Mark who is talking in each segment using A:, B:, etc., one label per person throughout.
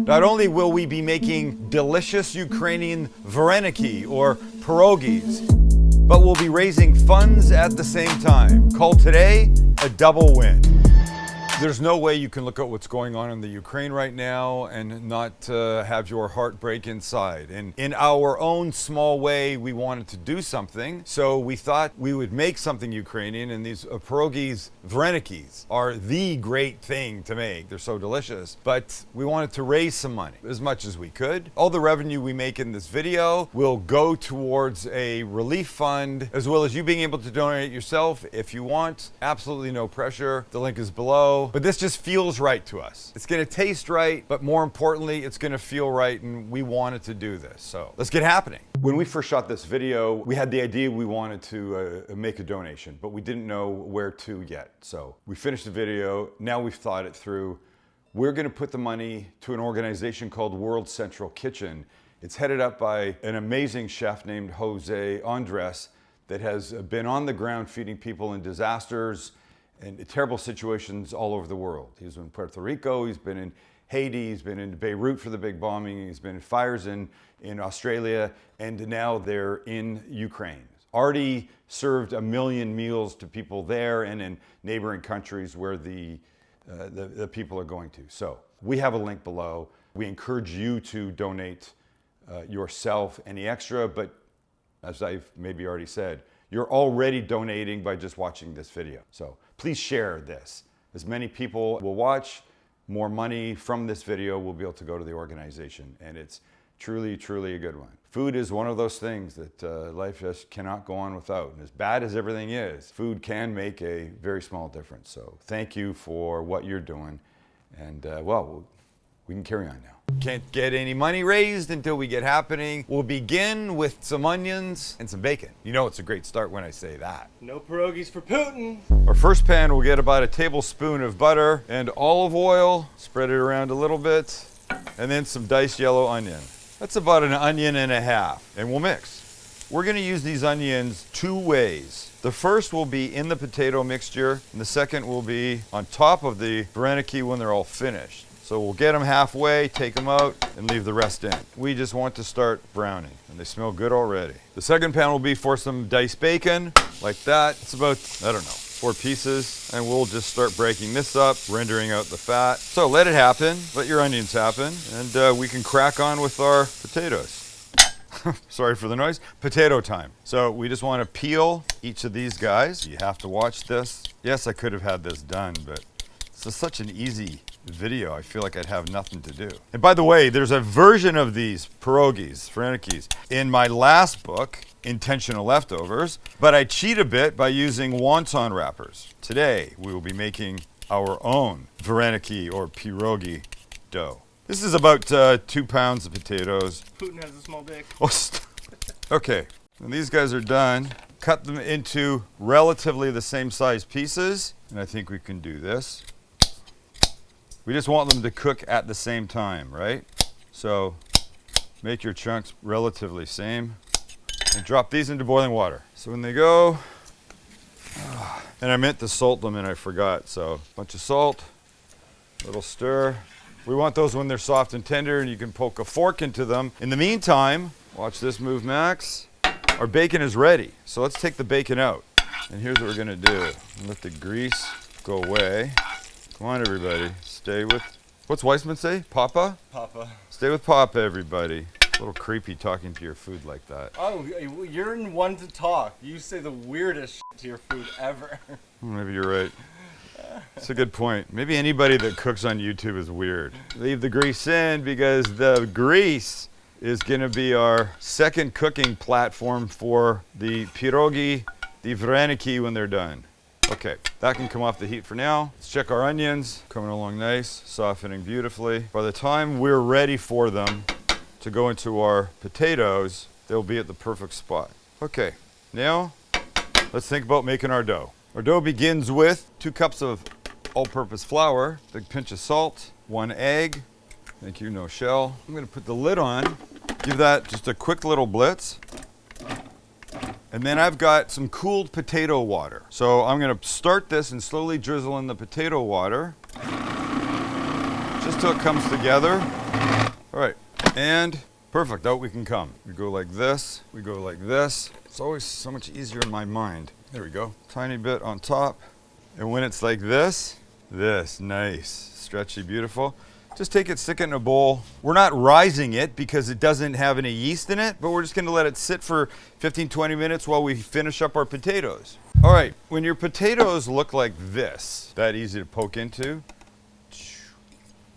A: Not only will we be making delicious Ukrainian vareniki or pierogis, but we'll be raising funds at the same time. Call today a double win. There's no way you can look at what's going on in the Ukraine right now and not have your heart break inside. And in our own small way, we wanted to do something. So we thought we would make something Ukrainian, and these pierogis, varenikis, are the great thing to make. They're so delicious. But we wanted to raise some money as much as we could. All the revenue we make in this video will go towards a relief fund, as well as you being able to donate yourself if you want. Absolutely no pressure. The link is below. But this just feels right to us. It's gonna taste right, but more importantly, it's gonna feel right, and we wanted to do this. So let's get happening. When we first shot this video, we had the idea we wanted to make a donation, but we didn't know where to yet. So we finished the video, now we've thought it through. We're gonna put the money to an organization called World Central Kitchen. It's headed up by an amazing chef named Jose Andres that has been on the ground feeding people in disasters and terrible situations all over the world. He's been in Puerto Rico, he's been in Haiti, he's been in Beirut for the big bombing, he's been in fires in Australia, and now they're in Ukraine. Already served 1 million meals to people there and in neighboring countries where the people are going to. So we have a link below. We encourage you to donate yourself any extra, but as I've maybe already said, you're already donating by just watching this video. So please share this. As many people will watch, more money from this video will be able to go to the organization. And it's truly, truly a good one. Food is one of those things that life just cannot go on without. And as bad as everything is, food can make a very small difference. So thank you for what you're doing. And well, we can carry on now. Can't get any money raised until we get happening. We'll begin with some onions and some bacon. You know it's a great start when I say that.
B: No pierogies for Putin.
A: Our first pan, we'll get about a tablespoon of butter and olive oil. Spread it around a little bit. And then some diced yellow onion. That's about 1.5 onions. And we'll mix. We're gonna use these onions 2 ways. The first will be in the potato mixture, and the second will be on top of the vareniki when they're all finished. So we'll get them halfway, take them out, and leave the rest in. We just want to start browning, and they smell good already. The second pan will be for some diced bacon, like that. It's about, I don't know, 4 pieces, and we'll just start breaking this up, rendering out the fat. So let it happen, let your onions happen, and we can crack on with our potatoes. Sorry for the noise. Potato time. So we just want to peel each of these guys. You have to watch this. Yes, I could have had this done, but it's just such an easy video. I feel like I'd have nothing to do. And by the way, there's a version of these pierogis, varenikis, in my last book, Intentional Leftovers, but I cheat a bit by using wonton wrappers. Today, we will be making our own vareniki or pierogi dough. This is about 2 pounds of potatoes.
B: Putin has a small dick.
A: Okay, and these guys are done. Cut them into relatively the same size pieces, and I think we can do this. We just want them to cook at the same time, right? So make your chunks relatively same and drop these into boiling water. So when they go, and I meant to salt them and I forgot. So a bunch of salt, a little stir. We want those when they're soft and tender, and you can poke a fork into them. In the meantime, watch this move, Max. Our bacon is ready. So let's take the bacon out. And here's what we're gonna do. Let the grease go away. Come on, everybody. Stay with, what's Weissman say? Papa?
B: Papa.
A: Stay with Papa, everybody. A little creepy talking to your food like that.
B: Oh, you're one to talk. You say the weirdest shit to your food ever.
A: Maybe you're right. That's a good point. Maybe anybody that cooks on YouTube is weird. Leave the grease in because the grease is gonna be our second cooking platform for the pierogi, the vareniki when they're done. Okay, that can come off the heat for now. Let's check our onions. Coming along nice, softening beautifully. By the time we're ready for them to go into our potatoes, they'll be at the perfect spot. Okay, now let's think about making our dough. Our dough begins with 2 cups of all-purpose flour, a big pinch of salt, 1 egg. Thank you, no shell. I'm gonna put the lid on, give that just a quick little blitz. And then I've got some cooled potato water. So I'm gonna start this and slowly drizzle in the potato water. just till it comes together. All right, and perfect, out we can come. We go like this, we go like this. It's always so much easier in my mind. There we go, tiny bit on top. And when it's like this, nice, stretchy, beautiful. Just take it, stick it in a bowl. We're not rising it because it doesn't have any yeast in it, but we're just gonna let it sit for 15, 20 minutes while we finish up our potatoes. All right, when your potatoes look like this, that easy to poke into,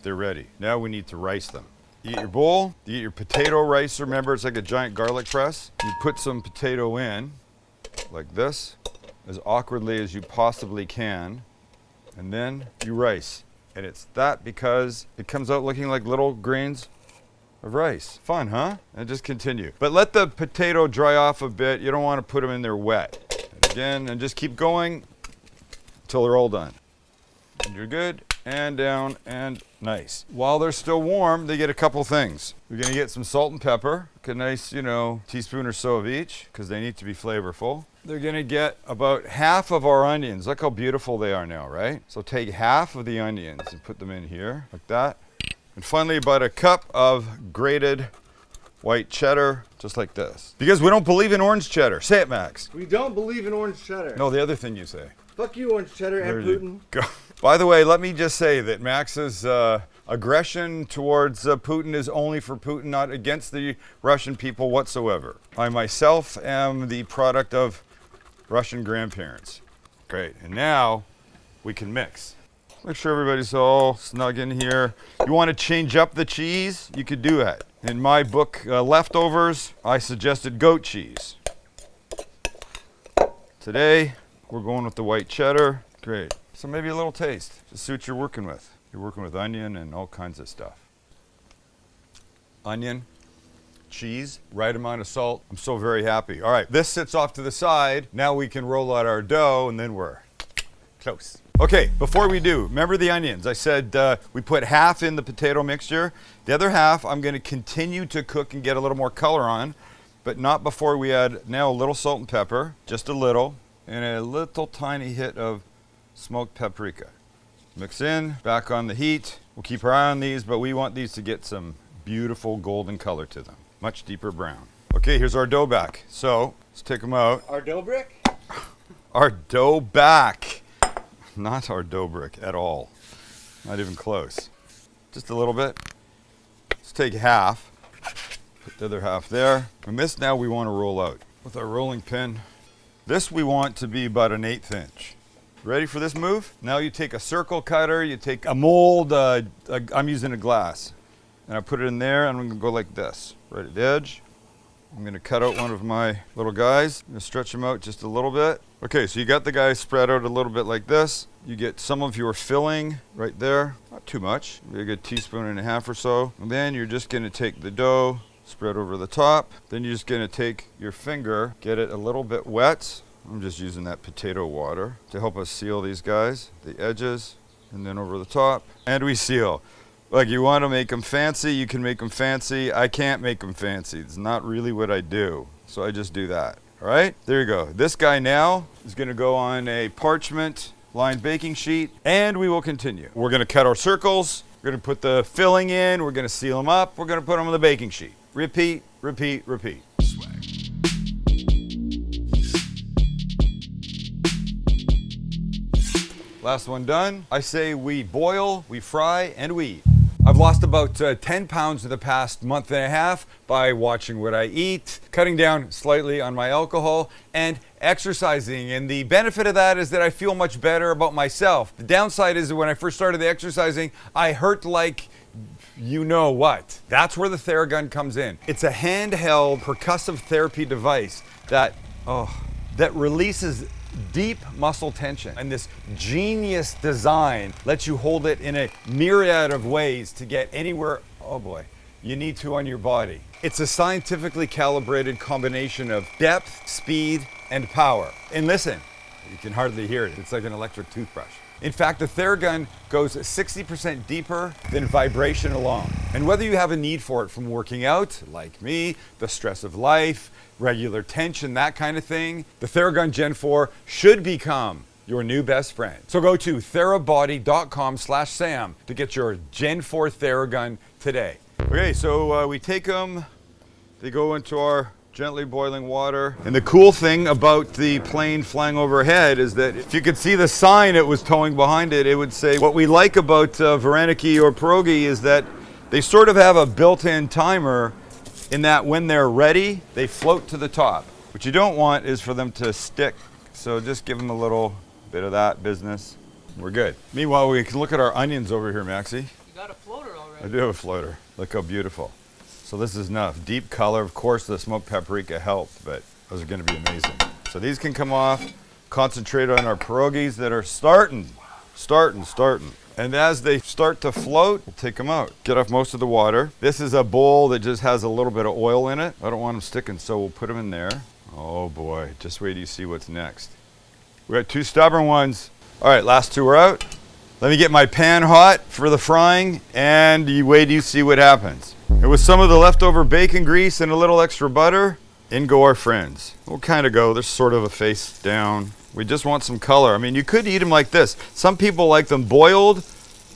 A: they're ready. Now we need to rice them. You get your bowl, you get your potato rice. Remember, it's like a giant garlic press. You put some potato in, like this, as awkwardly as you possibly can, and then you rice. And it's that because it comes out looking like little grains of rice. Fun, huh? And just continue. But let the potato dry off a bit. You don't want to put them in there wet. And again, and just keep going until they're all done. And you're good, and down, and nice. While they're still warm, they get a couple things. We're gonna get some salt and pepper, a nice, teaspoon or so of each, because they need to be flavorful. They're gonna get about half of our onions. Look how beautiful they are now, right? So take half of the onions and put them in here, like that. And finally, about a cup of grated white cheddar, just like this. Because we don't believe in orange cheddar. Say it, Max.
B: We don't believe in orange cheddar.
A: No, the other thing you say.
B: Fuck you, orange cheddar
A: There
B: and
A: you
B: Putin.
A: go. By the way, let me just say that Max's aggression towards Putin is only for Putin, not against the Russian people whatsoever. I myself am the product of Russian grandparents. Great, and now we can mix. Make sure everybody's all snug in here. You want to change up the cheese? You could do that. In my book, Leftovers, I suggested goat cheese. Today, we're going with the white cheddar. Great. So maybe a little taste. Just see what you're working with. You're working with onion and all kinds of stuff. Onion, cheese, right amount of salt. I'm so very happy. All right, this sits off to the side. Now we can roll out our dough and then we're close. Okay, before we do, remember the onions. I said we put half in the potato mixture. The other half I'm gonna continue to cook and get a little more color on, but not before we add now a little salt and pepper, just a little, and a little tiny hit of smoked paprika. Mix in, back on the heat. We'll keep our eye on these, but we want these to get some beautiful golden color to them. Much deeper brown. Okay, here's our dough back. So, let's take them out.
B: Our dough brick?
A: Our dough back. Not our dough brick at all. Not even close. Just a little bit. Let's take half. Put the other half there. And this now we want to roll out with our rolling pin. This we want to be about an 1/8 inch. Ready for this move? Now you take a circle cutter, you take a mold, I'm using a glass. And I put it in there and I'm gonna go like this, right at the edge. I'm gonna cut out one of my little guys. I'm gonna stretch them out just a little bit. Okay, so you got the guys spread out a little bit like this. You get some of your filling right there, not too much, maybe a good teaspoon and a half or so. And then you're just gonna take the dough, spread over the top. Then you're just gonna take your finger, get it a little bit wet. I'm just using that potato water to help us seal these guys, the edges, and then over the top. And we seal. Like, you want to make them fancy, you can make them fancy. I can't make them fancy. It's not really what I do. So I just do that. All right, there you go. This guy now is going to go on a parchment lined baking sheet, and we will continue. We're going to cut our circles. We're going to put the filling in. We're going to seal them up. We're going to put them on the baking sheet. Repeat, repeat, repeat. Swag. Last one done. I say we boil, we fry, and we eat. I've lost about 10 pounds in the past month and a half by watching what I eat, cutting down slightly on my alcohol, and exercising. And the benefit of that is that I feel much better about myself. The downside is that when I first started the exercising, I hurt like you know what. That's where the Theragun comes in. It's a handheld percussive therapy device that releases deep muscle tension, and this genius design lets you hold it in a myriad of ways to get anywhere, oh boy, you need to on your body. It's a scientifically calibrated combination of depth, speed, and power. And listen, you can hardly hear it. It's like an electric toothbrush. In fact, the Theragun goes 60% deeper than vibration alone. And whether you have a need for it from working out, like me, the stress of life, regular tension, that kind of thing, the Theragun Gen 4 should become your new best friend. So go to therabody.com/Sam to get your Gen 4 Theragun today. Okay, so we take them, they go into our gently boiling water. And the cool thing about the plane flying overhead is that if you could see the sign it was towing behind it, it would say, what we like about vareniki or pierogi is that they sort of have a built-in timer in that when they're ready, they float to the top. What you don't want is for them to stick. So just give them a little bit of that business. We're good. Meanwhile, we can look at our onions over here, Maxie.
C: You got a floater already.
A: I do have a floater. Look how beautiful. So this is enough. Deep color. Of course, the smoked paprika helped, but those are going to be amazing. So these can come off. Concentrate on our pierogis that are starting. And as they start to float, we'll take them out. Get off most of the water. This is a bowl that just has a little bit of oil in it. I don't want them sticking, so we'll put them in there. Oh boy, just wait till you see what's next. We got 2 stubborn ones. All right, last 2 are out. Let me get my pan hot for the frying, and you wait till you see what happens. And with some of the leftover bacon grease and a little extra butter, in go our friends. We'll kind of go, there's sort of a face down. We just want some color. I mean, you could eat them like this. Some people like them boiled,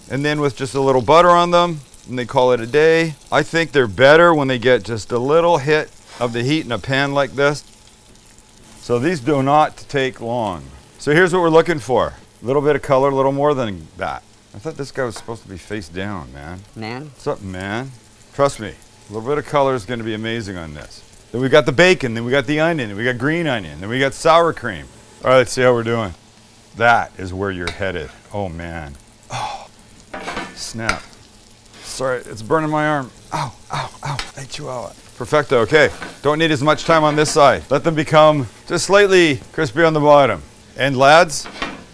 A: and then with just a little butter on them, and they call it a day. I think they're better when they get just a little hit of the heat in a pan like this. So these do not take long. So here's what we're looking for. A little bit of color, a little more than that. I thought this guy was supposed to be face down, man. What's up, man? Trust me, a little bit of color is going to be amazing on this. Then we got the bacon, then we got the onion, then we got green onion, then we got sour cream. All right, let's see how we're doing. That is where you're headed. Oh, man. Oh, snap. Sorry, it's burning my arm. Ow, ow, ow. Hey, chihuahua. Perfecto, okay. Don't need as much time on this side. Let them become just slightly crispy on the bottom. And lads,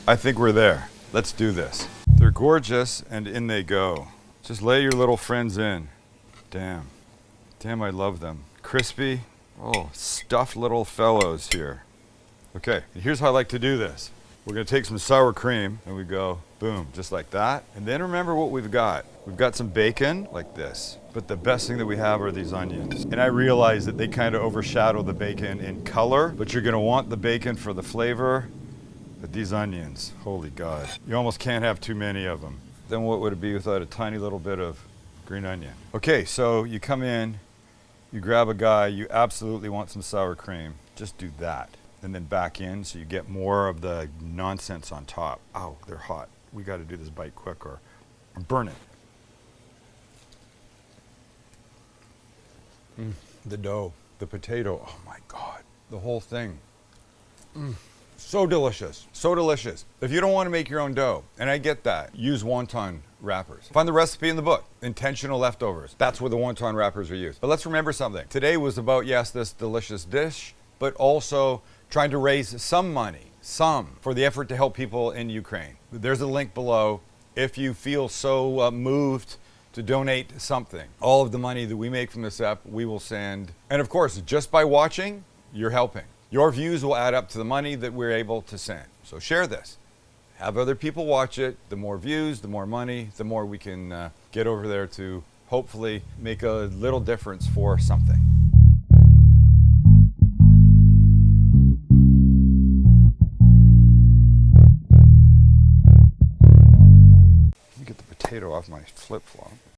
A: I think we're there. Let's do this. They're gorgeous, and in they go. Just lay your little friends in. Damn. Damn, I love them. Crispy. Oh, stuffed little fellows here. Okay, and here's how I like to do this. We're gonna take some sour cream, and we go, boom, just like that. And then remember what we've got. We've got some bacon, like this. But the best thing that we have are these onions. And I realize that they kind of overshadow the bacon in color, but you're gonna want the bacon for the flavor. But these onions, holy God. You almost can't have too many of them. Then what would it be without a tiny little bit of green onion? Okay, so you come in, you grab a guy, you absolutely want some sour cream. Just do that. And then back in so you get more of the nonsense on top. Ow, they're hot. We got to do this bite quick or burn it. The dough, the potato, oh my God, the whole thing. So delicious, so delicious. If you don't want to make your own dough, and I get that, use wonton wrappers. Find the recipe in the book, intentional leftovers. That's where the wonton wrappers are used. But let's remember something. Today was about, yes, this delicious dish, but also trying to raise some money, for the effort to help people in Ukraine. There's a link below if you feel so moved to donate something. All of the money that we make from this app, we will send. And of course, just by watching, you're helping. Your views will add up to the money that we're able to send. So share this. Have other people watch it. The more views, the more money, the more we can get over there to hopefully make a little difference for something. Let me get the potato off my flip-flop.